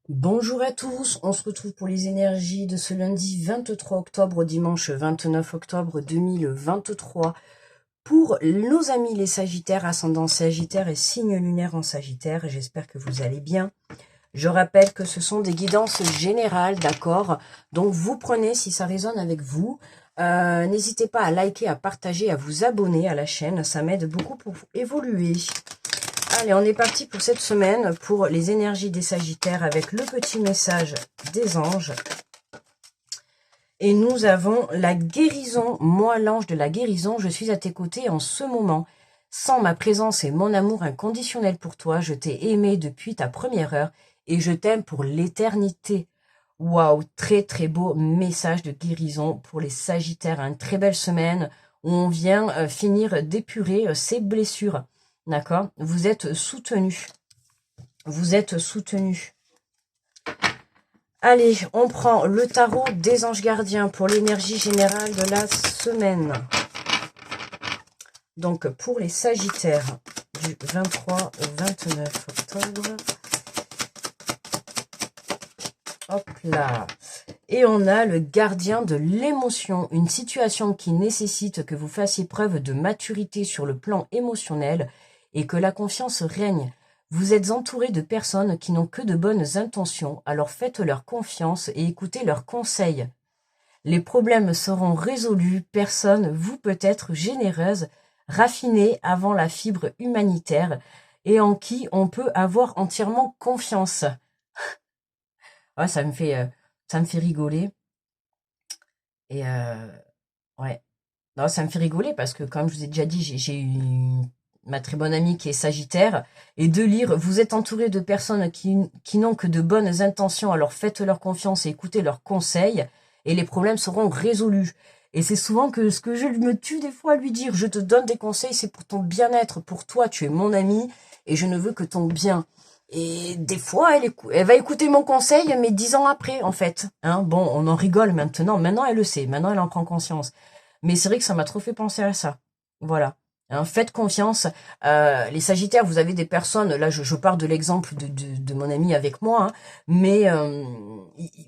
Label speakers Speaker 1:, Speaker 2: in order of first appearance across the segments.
Speaker 1: Bonjour à tous, on se retrouve pour les énergies de ce lundi 23 octobre au dimanche 29 octobre 2023 pour nos amis les Sagittaires, ascendant Sagittaire et signe lunaire en Sagittaire. J'espère que vous allez bien. Je rappelle que ce sont des guidances générales, d'accord? Donc vous prenez si ça résonne avec vous. N'hésitez pas à liker, à partager, à vous abonner à la chaîne, ça m'aide beaucoup pour évoluer. Allez, on est parti pour cette semaine, pour les énergies des Sagittaires, avec le petit message des anges. Et nous avons la guérison. Moi, l'ange de la guérison, je suis à tes côtés en ce moment. Sans ma présence et mon amour inconditionnel pour toi, je t'ai aimé depuis ta première heure et je t'aime pour l'éternité. Waouh, très très beau message de guérison pour les Sagittaires. Une très belle semaine où on vient finir d'épurer ses blessures. D'accord? Vous êtes soutenus. Vous êtes soutenus. Allez, on prend le tarot des anges gardiens pour l'énergie générale de la semaine. Donc, pour les Sagittaires, du 23 au 29 octobre. Hop là. Et on a le gardien de l'émotion. Une situation qui nécessite que vous fassiez preuve de maturité sur le plan émotionnel et que la confiance règne. Vous êtes entouré de personnes qui n'ont que de bonnes intentions, alors faites-leur confiance et écoutez leurs conseils. Les problèmes seront résolus, personne, vous peut être généreuse, raffinée avant la fibre humanitaire et en qui on peut avoir entièrement confiance. Ouais, ça me fait rigoler. Et ouais. Non, ça me fait rigoler parce que, comme je vous ai déjà dit, j'ai ma très bonne amie qui est Sagittaire, et de lire vous êtes entouré de personnes qui n'ont que de bonnes intentions, alors faites-leur confiance et écoutez leurs conseils, et les problèmes seront résolus. Et c'est souvent que ce que je me tue des fois à lui dire, je te donne des conseils, c'est pour ton bien-être, pour toi, tu es mon ami, et je ne veux que ton bien. Et des fois, elle va écouter mon conseil, mais 10 ans après, en fait. Hein, bon, on en rigole maintenant. Maintenant, elle le sait. Maintenant, elle en prend conscience. Mais c'est vrai que ça m'a trop fait penser à ça. Voilà. Hein, faites confiance. Les Sagittaires, vous avez des personnes, là je pars de l'exemple de mon ami avec moi, hein, mais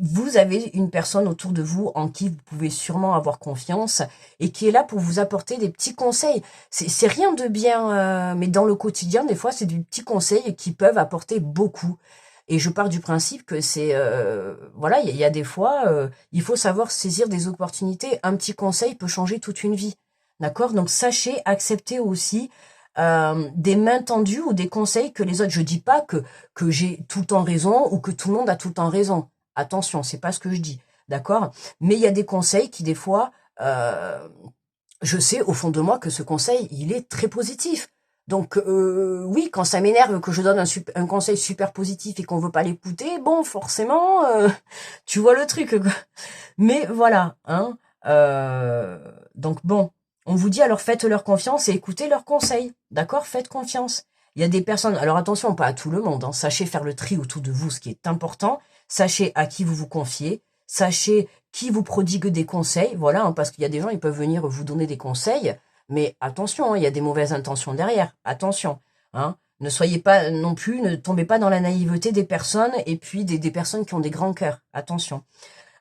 Speaker 1: vous avez une personne autour de vous en qui vous pouvez sûrement avoir confiance et qui est là pour vous apporter des petits conseils. C'est rien de bien, mais dans le quotidien, des fois, c'est des petits conseils qui peuvent apporter beaucoup. Et je pars du principe que c'est voilà, il y a des fois, il faut savoir saisir des opportunités. Un petit conseil peut changer toute une vie, d'accord? Donc sachez accepter aussi des mains tendues ou des conseils que les autres. Je dis pas que j'ai tout le temps raison ou que tout le monde a tout le temps raison. Attention, c'est pas ce que je dis, d'accord? Mais il y a des conseils qui des fois, je sais au fond de moi que ce conseil, il est très positif. Donc oui, quand ça m'énerve que je donne un conseil super positif et qu'on veut pas l'écouter, bon, forcément, tu vois le truc. Quoi. Mais voilà, hein. Donc bon, on vous dit alors faites leur confiance et écoutez leurs conseils, d'accord? Faites confiance. Il y a des personnes, alors attention, pas à tout le monde, hein, sachez faire le tri autour de vous, ce qui est important. Sachez à qui vous vous confiez, sachez qui vous prodigue des conseils, voilà, hein, parce qu'il y a des gens, ils peuvent venir vous donner des conseils, mais attention, hein, il y a des mauvaises intentions derrière, attention, hein. Ne soyez pas non plus, ne tombez pas dans la naïveté des personnes et puis des personnes qui ont des grands cœurs, attention.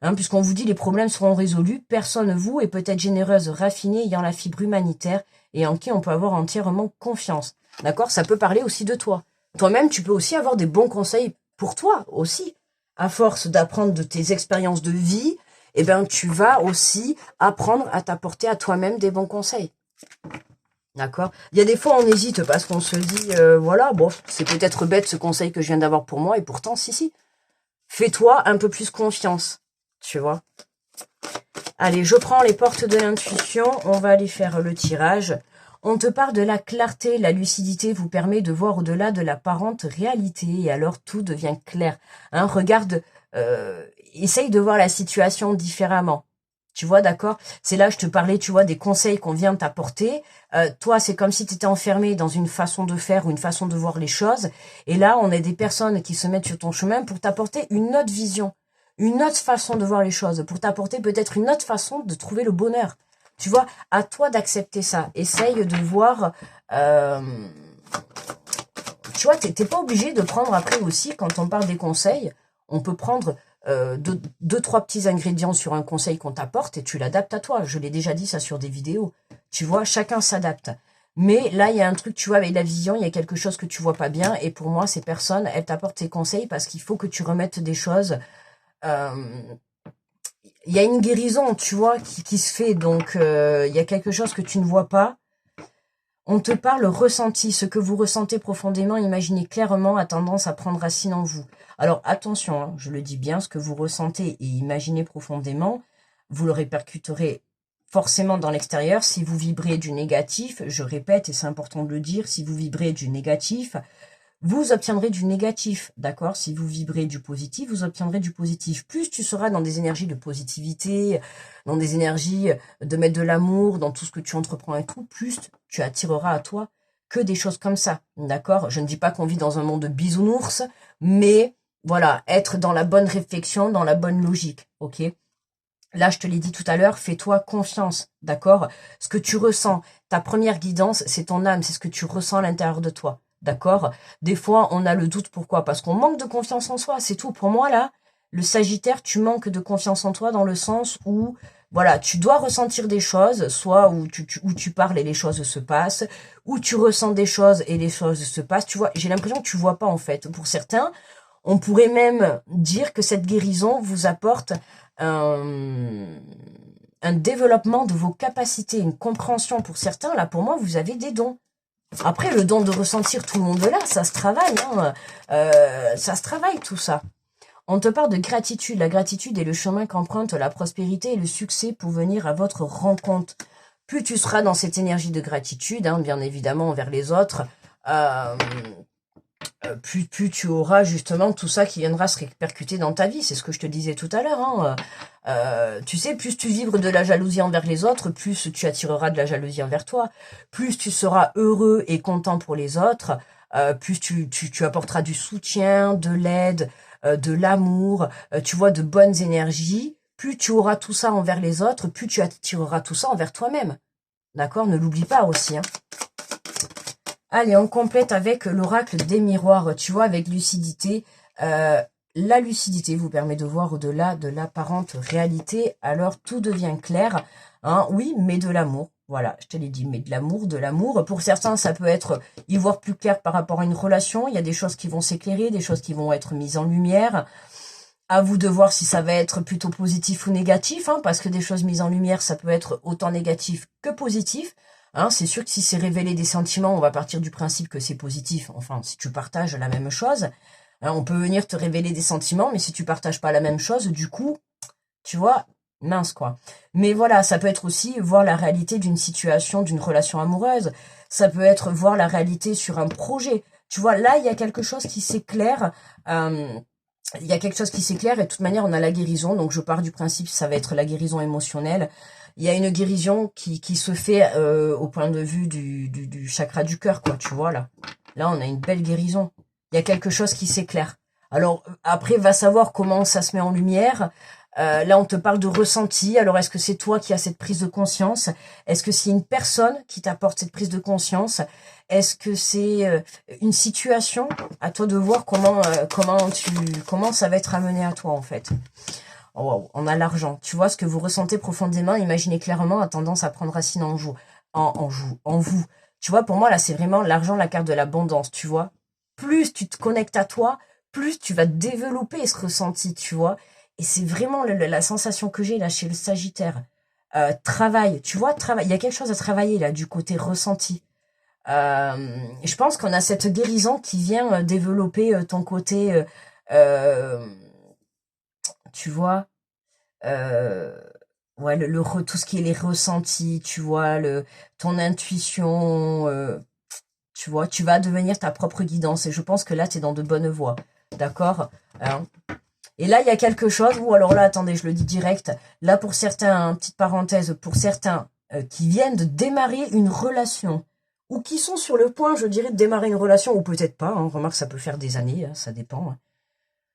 Speaker 1: Hein, puisqu'on vous dit les problèmes seront résolus, personne vous est peut-être généreuse, raffinée, ayant la fibre humanitaire et en qui on peut avoir entièrement confiance. D'accord? Ça peut parler aussi de toi. Toi-même, tu peux aussi avoir des bons conseils pour toi aussi. À force d'apprendre de tes expériences de vie, eh ben, tu vas aussi apprendre à t'apporter à toi-même des bons conseils. D'accord? Il y a des fois, on hésite parce qu'on se dit, voilà, bon, c'est peut-être bête ce conseil que je viens d'avoir pour moi, et pourtant, si. Fais-toi un peu plus confiance, tu vois? Allez, je prends les portes de l'intuition, on va aller faire le tirage. On te parle de la clarté, la lucidité vous permet de voir au-delà de l'apparente réalité et alors tout devient clair. Hein, regarde, essaye de voir la situation différemment. Tu vois, d'accord? C'est là, je te parlais, tu vois, des conseils qu'on vient t'apporter. Toi, c'est comme si tu étais enfermé dans une façon de faire ou une façon de voir les choses. Et là, on a des personnes qui se mettent sur ton chemin pour t'apporter une autre vision, une autre façon de voir les choses, pour t'apporter peut-être une autre façon de trouver le bonheur. Tu vois, à toi d'accepter ça. Essaye de voir... tu vois, t'es pas obligé de prendre après aussi, quand on parle des conseils, On peut prendre deux, trois petits ingrédients sur un conseil qu'on t'apporte et tu l'adaptes à toi. Je l'ai déjà dit ça sur des vidéos. Tu vois, chacun s'adapte. Mais là, il y a un truc, tu vois, avec la vision, il y a quelque chose que tu vois pas bien. Et pour moi, ces personnes, elles t'apportent tes conseils parce qu'il faut que tu remettes des choses. Il y a une guérison, tu vois, qui se fait. Donc, il y a quelque chose que tu ne vois pas. On te parle ressenti. Ce que vous ressentez profondément, imaginez clairement, a tendance à prendre racine en vous. Alors, attention, hein, je le dis bien, ce que vous ressentez et imaginez profondément, vous le répercuterez forcément dans l'extérieur. Si vous vibrez du négatif, je répète, et c'est important de le dire, si vous vibrez du négatif, vous obtiendrez du négatif, d'accord? Si vous vibrez du positif, vous obtiendrez du positif. Plus tu seras dans des énergies de positivité, dans des énergies de mettre de l'amour, dans tout ce que tu entreprends et tout, plus tu attireras à toi que des choses comme ça, d'accord? Je ne dis pas qu'on vit dans un monde de bisounours, mais voilà, être dans la bonne réflexion, dans la bonne logique, ok? Là, je te l'ai dit tout à l'heure, fais-toi confiance, d'accord? Ce que tu ressens, ta première guidance, c'est ton âme, c'est ce que tu ressens à l'intérieur de toi, d'accord? Des fois, on a le doute, pourquoi? Parce qu'on manque de confiance en soi, c'est tout. Pour moi, là, le Sagittaire, tu manques de confiance en toi dans le sens où, voilà, tu dois ressentir des choses, soit où tu parles et les choses se passent, où tu ressens des choses et les choses se passent. Tu vois, j'ai l'impression que tu vois pas, en fait. Pour certains, on pourrait même dire que cette guérison vous apporte un, un développement de vos capacités, une compréhension pour certains. Là, pour moi, vous avez des dons. Après, le don de ressentir tout le monde là, ça se travaille. Hein. Ça se travaille, tout ça. On te parle de gratitude. La gratitude est le chemin qu'emprunte la prospérité et le succès pour venir à votre rencontre. Plus tu seras dans cette énergie de gratitude, hein, bien évidemment, envers les autres, plus tu auras justement tout ça qui viendra se répercuter dans ta vie. C'est ce que je te disais tout à l'heure. Hein. Tu sais, plus tu vibres de la jalousie envers les autres, plus tu attireras de la jalousie envers toi. Plus tu seras heureux et content pour les autres, plus tu apporteras du soutien, de l'aide, de l'amour, tu vois, de bonnes énergies. Plus tu auras tout ça envers les autres, plus tu attireras tout ça envers toi-même. D'accord? Ne l'oublie pas aussi. Hein. Allez, on complète avec l'oracle des miroirs, tu vois, avec lucidité. La lucidité vous permet de voir au-delà de l'apparente réalité, alors tout devient clair. Hein, oui, mais de l'amour. Voilà, je te l'ai dit, mais de l'amour, de l'amour. Pour certains, ça peut être y voir plus clair par rapport à une relation. Il y a des choses qui vont s'éclairer, des choses qui vont être mises en lumière. À vous de voir si ça va être plutôt positif ou négatif, hein, parce que des choses mises en lumière, ça peut être autant négatif que positif. Hein, c'est sûr que si c'est révéler des sentiments, on va partir du principe que c'est positif. Enfin, si tu partages la même chose, hein, on peut venir te révéler des sentiments, mais si tu partages pas la même chose, du coup, tu vois, mince quoi. Mais voilà, ça peut être aussi voir la réalité d'une situation, d'une relation amoureuse. Ça peut être voir la réalité sur un projet. Tu vois, là, il y a quelque chose qui s'éclaire. Il y a quelque chose qui s'éclaire et de toute manière, on a la guérison. Donc, je pars du principe, ça va être la guérison émotionnelle. Il y a une guérison qui se fait au point de vue du chakra du cœur, quoi, tu vois, là. Là, on a une belle guérison. Il y a quelque chose qui s'éclaire. Alors, après, va savoir comment ça se met en lumière. Là, on te parle de ressenti. Alors, est-ce que c'est toi qui as cette prise de conscience? Est-ce que c'est une personne qui t'apporte cette prise de conscience? Est-ce que c'est une situation? À toi de voir comment ça va être amené à toi, en fait. Oh, wow. On a l'argent. Tu vois, ce que vous ressentez profondément, imaginez clairement, a tendance à prendre racine en vous. En vous. Tu vois, pour moi, là, c'est vraiment l'argent, la carte de l'abondance, tu vois. Plus tu te connectes à toi, plus tu vas développer ce ressenti, tu vois. Et c'est vraiment la sensation que j'ai là chez le Sagittaire. Travail, tu vois, travail. Il y a quelque chose à travailler là du côté ressenti. Je pense qu'on a cette guérison qui vient développer ton côté, tu vois, ouais, tout ce qui est les ressentis, tu vois, ton intuition, tu vois, tu vas devenir ta propre guidance. Et je pense que là, tu es dans de bonnes voies. D'accord? Hein. Et là, il y a quelque chose, ou alors là, attendez, je le dis direct, là, pour certains, hein, petite parenthèse, pour certains qui viennent de démarrer une relation, ou qui sont sur le point, je dirais, de démarrer une relation, ou peut-être pas, hein, remarque, ça peut faire des années, hein, ça dépend, hein,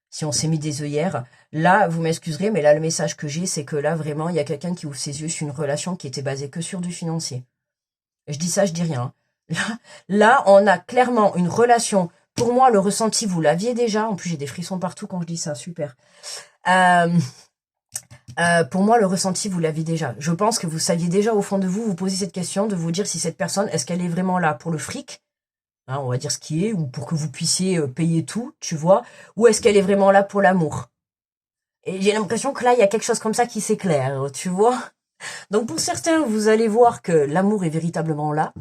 Speaker 1: si on s'est mis des œillères. Là, vous m'excuserez, mais là, le message que j'ai, c'est que là, vraiment, il y a quelqu'un qui ouvre ses yeux sur une relation qui était basée que sur du financier. Je dis ça, je dis rien. Là, on a clairement une relation Pour moi, le ressenti, vous l'aviez déjà. En plus, j'ai des frissons partout quand je dis ça, super. Pour moi, le ressenti, vous l'aviez déjà. Je pense que vous saviez déjà au fond de vous, vous posez cette question de vous dire si cette personne, est-ce qu'elle est vraiment là pour le fric, hein, on va dire ce qui est, ou pour que vous puissiez payer tout, tu vois, ou est-ce qu'elle est vraiment là pour l'amour. Et j'ai l'impression que là, il y a quelque chose comme ça qui s'éclaire, tu vois. Donc pour certains, vous allez voir que l'amour est véritablement là.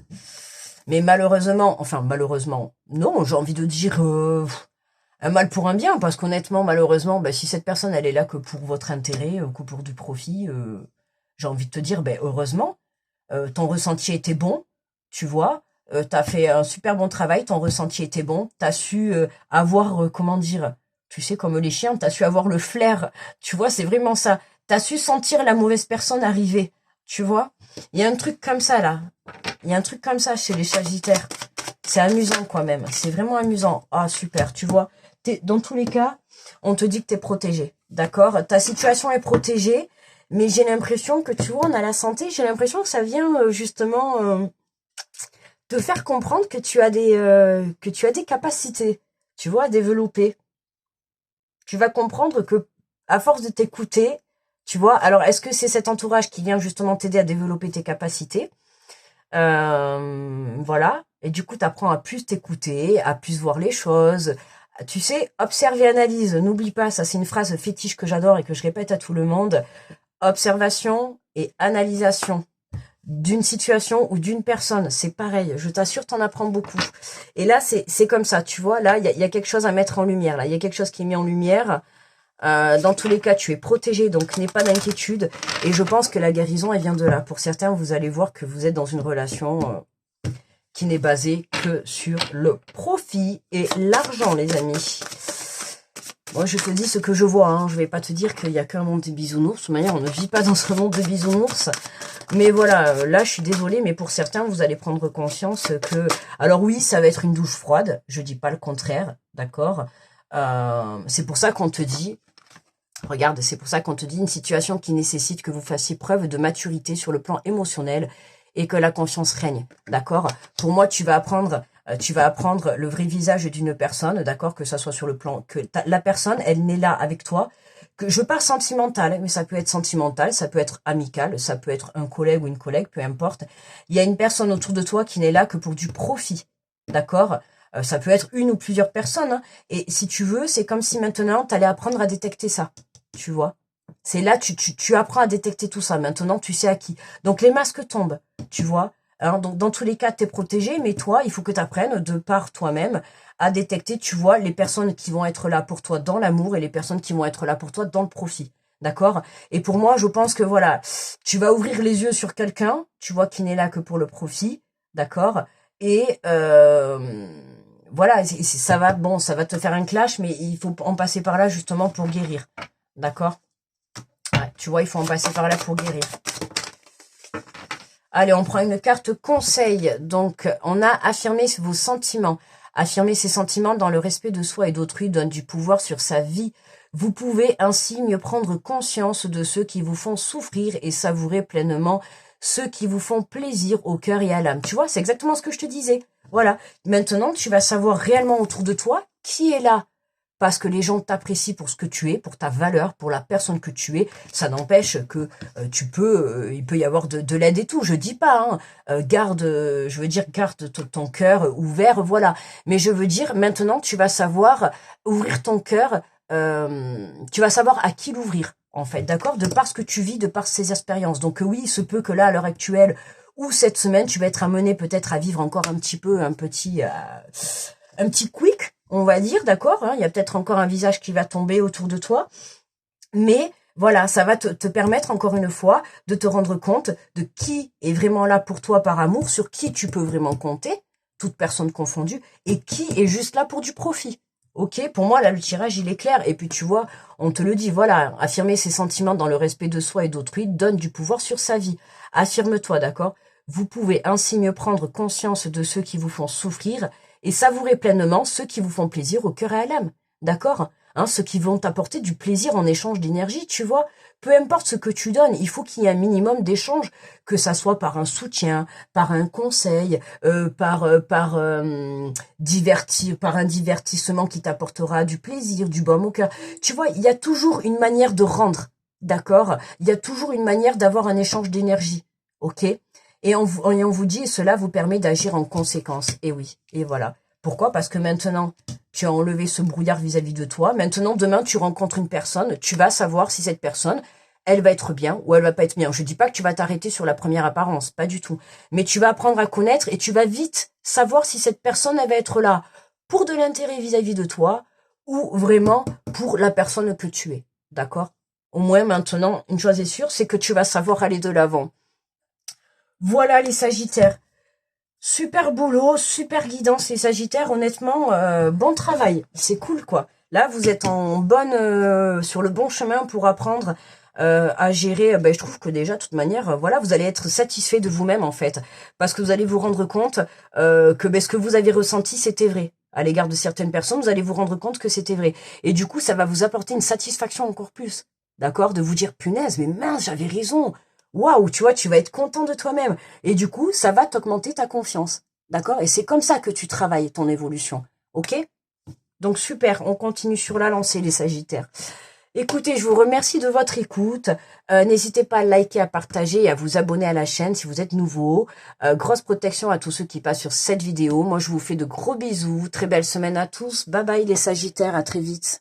Speaker 1: Mais malheureusement, enfin malheureusement, non, j'ai envie de dire un mal pour un bien, parce qu'honnêtement, malheureusement, si cette personne, elle est là que pour votre intérêt, que pour du profit, j'ai envie de te dire, heureusement, ton ressenti était bon, tu vois, t'as fait un super bon travail, ton ressenti était bon, t'as su avoir, comment dire, tu sais, comme les chiens, t'as su avoir le flair, tu vois, c'est vraiment ça. T'as su sentir la mauvaise personne arriver, tu vois. Il y a un truc comme ça, là. Il y a un truc comme ça chez les Sagittaires. C'est amusant, quand même. C'est vraiment amusant. Ah, super, tu vois. Dans tous les cas, on te dit que t'es protégé, d'accord. Ta situation est protégée, mais j'ai l'impression que, tu vois, on a la santé, j'ai l'impression que ça vient, justement, te faire comprendre que tu as des capacités, tu vois, à développer. Tu vas comprendre que, à force de t'écouter, tu vois, alors est-ce que c'est cet entourage qui vient justement t'aider à développer tes capacités? Voilà. Et du coup, tu apprends à plus t'écouter, à plus voir les choses. Tu sais, observe et analyse. N'oublie pas, ça c'est une phrase fétiche que j'adore et que je répète à tout le monde. Observation et analysation d'une situation ou d'une personne, c'est pareil. Je t'assure, t'en apprends beaucoup. Et là, c'est comme ça, tu vois. Là, il y a quelque chose à mettre en lumière. Là, il y a quelque chose qui est mis en lumière. Dans tous les cas, tu es protégé, donc n'aie pas d'inquiétude. Et je pense que la guérison, elle vient de là. Pour certains, vous allez voir que vous êtes dans une relation qui n'est basée que sur le profit et l'argent, les amis. Moi, je te dis ce que je vois. Hein. Je vais pas te dire qu'il y a qu'un monde de bisounours. De toute manière, on ne vit pas dans ce monde de bisounours. Mais voilà, là, je suis désolée, mais pour certains, vous allez prendre conscience que... Alors oui, ça va être une douche froide. Je dis pas le contraire, d'accord. C'est pour ça qu'on te dit... Regarde, c'est pour ça qu'on te dit une situation qui nécessite que vous fassiez preuve de maturité sur le plan émotionnel et que la confiance règne, d'accord. Pour moi, tu vas apprendre le vrai visage d'une personne, d'accord, que ça soit sur le plan que la personne, elle n'est là avec toi, que je parle sentimental, mais ça peut être sentimental, ça peut être amical, ça peut être un collègue ou une collègue, peu importe. Il y a une personne autour de toi qui n'est là que pour du profit, d'accord. Ça peut être une ou plusieurs personnes, hein. Et si tu veux, c'est comme si maintenant, tu allais apprendre à détecter ça. Tu vois, c'est là, tu apprends à détecter tout ça. Maintenant, tu sais à qui. Donc, les masques tombent, tu vois. Hein, donc, dans tous les cas, tu es protégé, mais toi, il faut que tu apprennes de par toi-même à détecter, tu vois, les personnes qui vont être là pour toi dans l'amour et les personnes qui vont être là pour toi dans le profit. D'accord. Et pour moi, je pense que, voilà, tu vas ouvrir les yeux sur quelqu'un, tu vois, qui n'est là que pour le profit. D'accord. Et... voilà, ça va, bon, ça va te faire un clash, mais il faut en passer par là justement pour guérir. D'accord. Ouais, tu vois, il faut en passer par là pour guérir. Allez, on prend une carte conseil. Donc, on a affirmé vos sentiments. Affirmer ses sentiments dans le respect de soi et d'autrui donne du pouvoir sur sa vie. Vous pouvez ainsi mieux prendre conscience de ceux qui vous font souffrir et savourer pleinement ceux qui vous font plaisir au cœur et à l'âme. Tu vois, c'est exactement ce que je te disais. Voilà. Maintenant, tu vas savoir réellement autour de toi qui est là. Parce que les gens t'apprécient pour ce que tu es, pour ta valeur, pour la personne que tu es. Ça n'empêche que il peut y avoir de l'aide et tout. Je dis pas, hein, garde ton cœur ouvert, voilà. Mais je veux dire, maintenant, tu vas savoir ouvrir ton cœur. Tu vas savoir à qui l'ouvrir, en fait, d'accord, de par ce que tu vis, de par ces expériences. Donc oui, il se peut que là, à l'heure actuelle, ou cette semaine, tu vas être amené peut-être à vivre encore un petit quick, on va dire, d'accord, hein, il y a peut-être encore un visage qui va tomber autour de toi, mais voilà, ça va te permettre encore une fois de te rendre compte de qui est vraiment là pour toi par amour, sur qui tu peux vraiment compter, toute personne confondue, et qui est juste là pour du profit. Ok, pour moi, là, le tirage, il est clair. Et puis, tu vois, on te le dit, voilà, affirmer ses sentiments dans le respect de soi et d'autrui donne du pouvoir sur sa vie. Affirme-toi, d'accord? Vous pouvez ainsi mieux prendre conscience de ceux qui vous font souffrir et savourer pleinement ceux qui vous font plaisir au cœur et à l'âme. D'accord? hein, ceux qui vont t'apporter du plaisir en échange d'énergie, tu vois. Peu importe ce que tu donnes, il faut qu'il y ait un minimum d'échange, que ça soit par un soutien, par un conseil, par un divertissement qui t'apportera du plaisir, du baume au cœur. Tu vois, il y a toujours une manière de rendre, d'accord? Il y a toujours une manière d'avoir un échange d'énergie, ok? Et on vous dit, cela vous permet d'agir en conséquence. Et oui, et voilà. Pourquoi? Parce que maintenant, tu as enlevé ce brouillard vis-à-vis de toi. Maintenant, demain, tu rencontres une personne, tu vas savoir si cette personne, elle va être bien ou elle va pas être bien. Je dis pas que tu vas t'arrêter sur la première apparence, pas du tout. Mais tu vas apprendre à connaître et tu vas vite savoir si cette personne, elle va être là pour de l'intérêt vis-à-vis de toi ou vraiment pour la personne que tu es. D'accord? Au moins, maintenant, une chose est sûre, c'est que tu vas savoir aller de l'avant. Voilà les Sagittaires. Super boulot, super guidance les Sagittaires, honnêtement, bon travail, c'est cool quoi. Là, vous êtes sur le bon chemin pour apprendre à gérer. Je trouve que déjà, de toute manière, voilà, vous allez être satisfait de vous-même en fait, parce que vous allez vous rendre compte que ce que vous avez ressenti, c'était vrai. À l'égard de certaines personnes, vous allez vous rendre compte que c'était vrai. Et du coup, ça va vous apporter une satisfaction encore plus, d'accord, de vous dire, punaise, mais mince, j'avais raison. Waouh, tu vois, tu vas être content de toi-même. Et du coup, ça va t'augmenter ta confiance. D'accord? Et c'est comme ça que tu travailles ton évolution. Ok? Donc super, on continue sur la lancée, les Sagittaires. Écoutez, je vous remercie de votre écoute. N'hésitez pas à liker, à partager et à vous abonner à la chaîne si vous êtes nouveau. Grosse protection à tous ceux qui passent sur cette vidéo. Moi, je vous fais de gros bisous. Très belle semaine à tous. Bye bye les Sagittaires, à très vite.